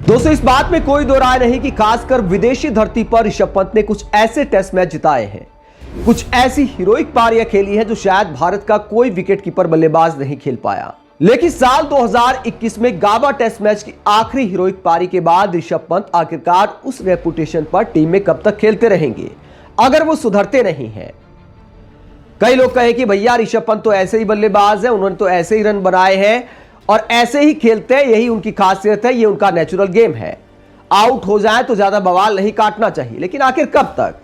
दोस्तों इस बात में कोई दो राय नहीं कि खासकर विदेशी धरती पर ऋषभ पंत ने कुछ ऐसे टेस्ट मैच जिताए हैं, कुछ ऐसी हीरोइक पारियां खेली हैं जो शायद भारत का कोई विकेटकीपर बल्लेबाज नहीं खेल पाया। लेकिन साल 2021 में गाबा टेस्ट मैच की आखिरी हीरोइक पारी के बाद ऋषभ पंत आखिरकार उस रेपुटेशन पर टीम में कब तक खेलते रहेंगे अगर वो सुधरते नहीं हैं। कई लोग कहे कि भैया ऋषभ पंत तो ऐसे ही बल्लेबाज है, उन्होंने तो ऐसे ही रन बनाए हैं और ऐसे ही खेलते हैं, यही उनकी खासियत है, ये उनका नेचुरल गेम है। आउट हो जाए तो ज्यादा बवाल नहीं काटना चाहिए। लेकिन आखिर कब तक?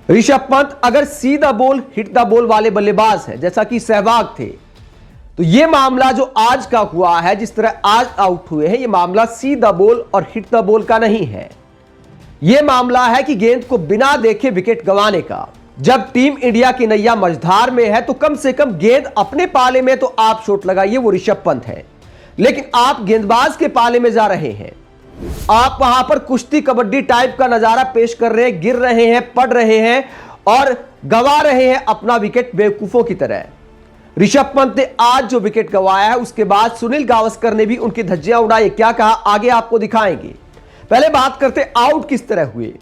ऋषभ पंत अगर सीधा बोल हिट द बॉल वाले बल्लेबाज है जैसा कि सहवाग थे, तो यह मामला जो आज का हुआ है, जिस तरह आज आउट हुए हैं, यह मामला सीधा बोल और हिट द बॉल का नहीं है। यह मामला है कि गेंद को बिना देखे विकेट गंवाने का। जब टीम इंडिया की नैया मझधार में है तो कम से कम गेंद अपने पाले में तो आप शॉट लगाइए, वो ऋषभ पंत है। लेकिन आप गेंदबाज के पाले में जा रहे हैं, आप वहां पर कुश्ती कबड्डी टाइप का नजारा पेश कर रहे हैं, गिर रहे हैं, पड़ रहे हैं और गंवा रहे हैं अपना विकेट बेवकूफों की तरह। ऋषभ पंत ने आज जो विकेट गंवाया है उसके बाद सुनील गावस्कर ने भी उनकी धज्जियां उड़ाई। क्या कहा आगे आपको दिखाएंगे। पहले बात करते आउट किस तरह हुए।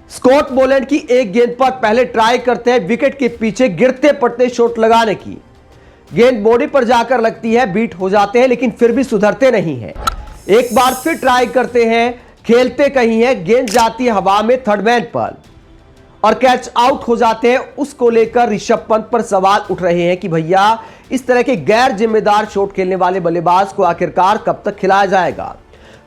स्कॉट बोलैंड की एक गेंद पर पहले ट्राई करते हैं विकेट के पीछे गिरते पड़ते शॉट लगाने की। गेंद बॉडी पर जाकर लगती है, बीट हो जाते हैं, लेकिन फिर भी सुधरते नहीं हैं। एक बार फिर ट्राई करते हैं, खेलते कहीं है, गेंद जाती है हवा में थर्ड मैन पर और कैच आउट हो जाते हैं। उसको लेकर ऋषभ पंत पर सवाल उठ रहे हैं कि भैया इस तरह के गैर जिम्मेदार शॉट खेलने वाले बल्लेबाज को आखिरकार कब तक खिलाया जाएगा,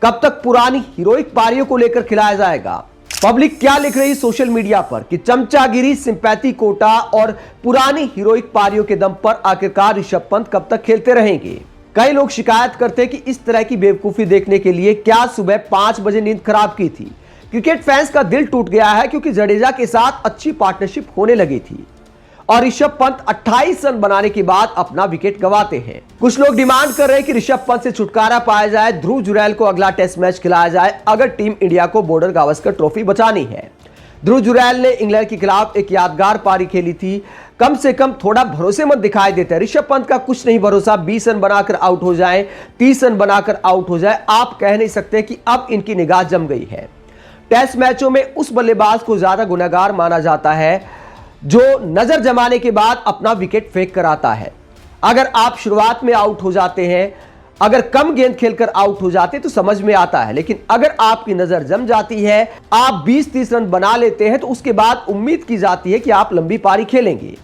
कब तक पुरानी हीरोइक पारियों को लेकर खिलाया जाएगा। पब्लिक क्या लिख रही सोशल मीडिया पर कि चमचागिरी, सिंपैथी कोटा और पुरानी हीरोइक पारियों के दम पर आखिरकार ऋषभ पंत कब तक खेलते रहेंगे। कई लोग शिकायत करते हैं कि इस तरह की बेवकूफी देखने के लिए क्या सुबह 5 बजे नींद खराब की थी। क्रिकेट फैंस का दिल टूट गया है क्योंकि जडेजा के साथ अच्छी पार्टनरशिप होने लगी थी और ऋषभ पंत 28 रन बनाने के बाद अपना विकेट गंवाते हैं। कुछ लोग डिमांड कर रहे हैं कि ऋषभ पंत से छुटकारा पाया जाए, ध्रुव जुरैल को अगला टेस्ट मैच खिलाया जाए अगर टीम इंडिया को बॉर्डर गावस्कर ट्रॉफी बचानी है। ध्रुव जुरैल ने इंग्लैंड के खिलाफ एक यादगार पारी खेली थी, कम से कम थोड़ा भरोसेमंद दिखाई देता है। ऋषभ पंत का कुछ नहीं भरोसा, 20 रन बनाकर आउट हो जाए, 30 रन बनाकर आउट हो जाए, आप कह नहीं सकते कि अब इनकी निगाह जम गई है। टेस्ट मैचों में उस बल्लेबाज को ज्यादा गुनहगार माना जाता है जो नजर जमाने के बाद अपना विकेट फेंक कर आता है। अगर आप शुरुआत में आउट हो जाते हैं, अगर कम गेंद खेलकर आउट हो जाते तो समझ में आता है, लेकिन अगर आपकी नजर जम जाती है, आप 20-30 रन बना लेते हैं तो उसके बाद उम्मीद की जाती है कि आप लंबी पारी खेलेंगे।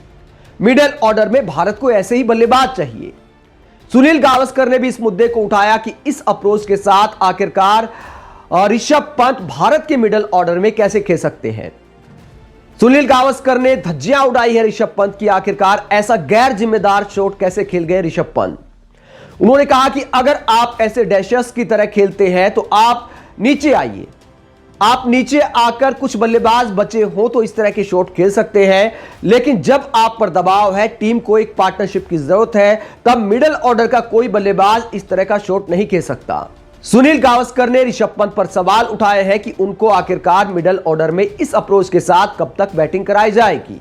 मिडिल ऑर्डर में भारत को ऐसे ही बल्लेबाज चाहिए। सुनील गावस्कर ने भी इस मुद्दे को उठाया कि इस अप्रोच के साथ आखिरकार ऋषभ पंत भारत के मिडिल ऑर्डर में कैसे खेल सकते हैं। सुनील गावस्कर ने धज्जियां उड़ाई है ऋषभ पंत की, आखिरकार ऐसा गैर जिम्मेदार शॉट कैसे खेल गए ऋषभ पंत। उन्होंने कहा कि अगर आप ऐसे डैशर्स की तरह खेलते हैं तो आप नीचे आइए, आप नीचे आकर कुछ बल्लेबाज बचे हो तो इस तरह के शॉट खेल सकते हैं, लेकिन जब आप पर दबाव है, टीम को एक पार्टनरशिप की जरूरत है, तब मिडिल ऑर्डर का कोई बल्लेबाज इस तरह का शॉट नहीं खेल सकता। सुनील गावस्कर ने ऋषभ पंत पर सवाल उठाए हैं कि उनको आखिरकार मिडिल ऑर्डर में इस अप्रोच के साथ कब तक बैटिंग कराई जाएगी।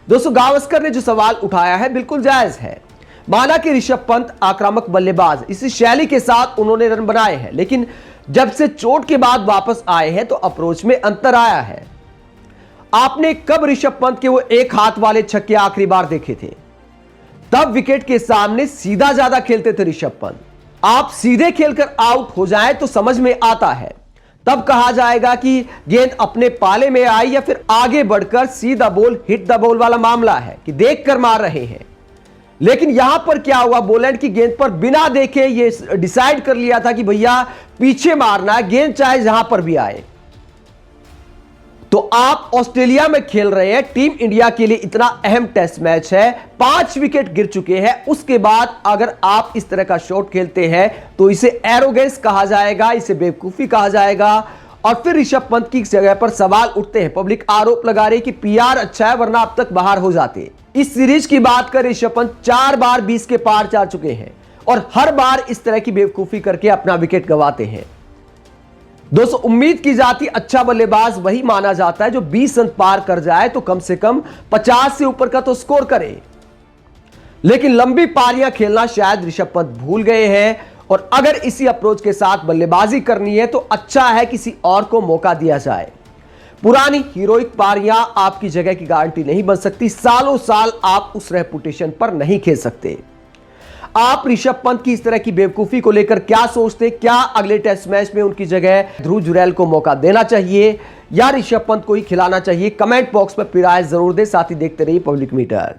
दोस्तों गावस्कर ने जो सवाल उठाया है बिल्कुल जायज है। माना कि ऋषभ पंत आक्रामक बल्लेबाज, इसी शैली के साथ उन्होंने रन बनाए हैं, लेकिन जब से चोट के बाद वापस आए हैं तो अप्रोच में अंतर आया है। आपने कब ऋषभ पंत के वो एक हाथ वाले छक्के आखिरी बार देखे थे? तब विकेट के सामने सीधा ज्यादा खेलते थे ऋषभ पंत। आप सीधे खेलकर आउट हो जाए तो समझ में आता है, तब कहा जाएगा कि गेंद अपने पाले में आई या फिर आगे बढ़कर सीधा बॉल हिट द बॉल वाला मामला है कि देखकर मार रहे हैं। लेकिन यहां पर क्या हुआ, बोलैंड की गेंद पर बिना देखे ये डिसाइड कर लिया था कि भैया पीछे मारना है, गेंद चाहे जहां पर भी आए। तो आप ऑस्ट्रेलिया में खेल रहे हैं, टीम इंडिया के लिए इतना अहम टेस्ट मैच है, 5 विकेट गिर चुके हैं, उसके बाद अगर आप इस तरह का शॉट खेलते हैं तो इसे एरोगेंस कहा जाएगा, इसे बेवकूफी कहा जाएगा। और फिर ऋषभ पंत की जगह पर सवाल उठते हैं, पब्लिक आरोप लगा रही कि पीआर अच्छा है वरना अब तक बाहर हो जाते। इस सीरीज की बात कर ऋषभ पंत 4 बार 20 के पार जा चुके हैं और हर बार इस तरह की बेवकूफी करके अपना विकेट गंवाते हैं। दोस्तों उम्मीद की जाती अच्छा बल्लेबाज वही माना जाता है जो 20 रन पार कर जाए तो कम से कम 50 से ऊपर का तो स्कोर करे। लेकिन लंबी पारियां खेलना शायद ऋषभ पंत भूल गए हैं और अगर इसी अप्रोच के साथ बल्लेबाजी करनी है तो अच्छा है किसी और को मौका दिया जाए। पुरानी हीरोइक पारियां आपकी जगह की गारंटी नहीं बन सकती। सालों साल आप उस रेपुटेशन पर नहीं खेल सकते। आप ऋषभ पंत की इस तरह की बेवकूफी को लेकर क्या सोचते? क्या अगले टेस्ट मैच में उनकी जगह ध्रुव जुरैल को मौका देना चाहिए या ऋषभ पंत को ही खिलाना चाहिए? कमेंट बॉक्स में अपनी राय जरूर दें। साथ ही देखते रहिए पब्लिक मीटर।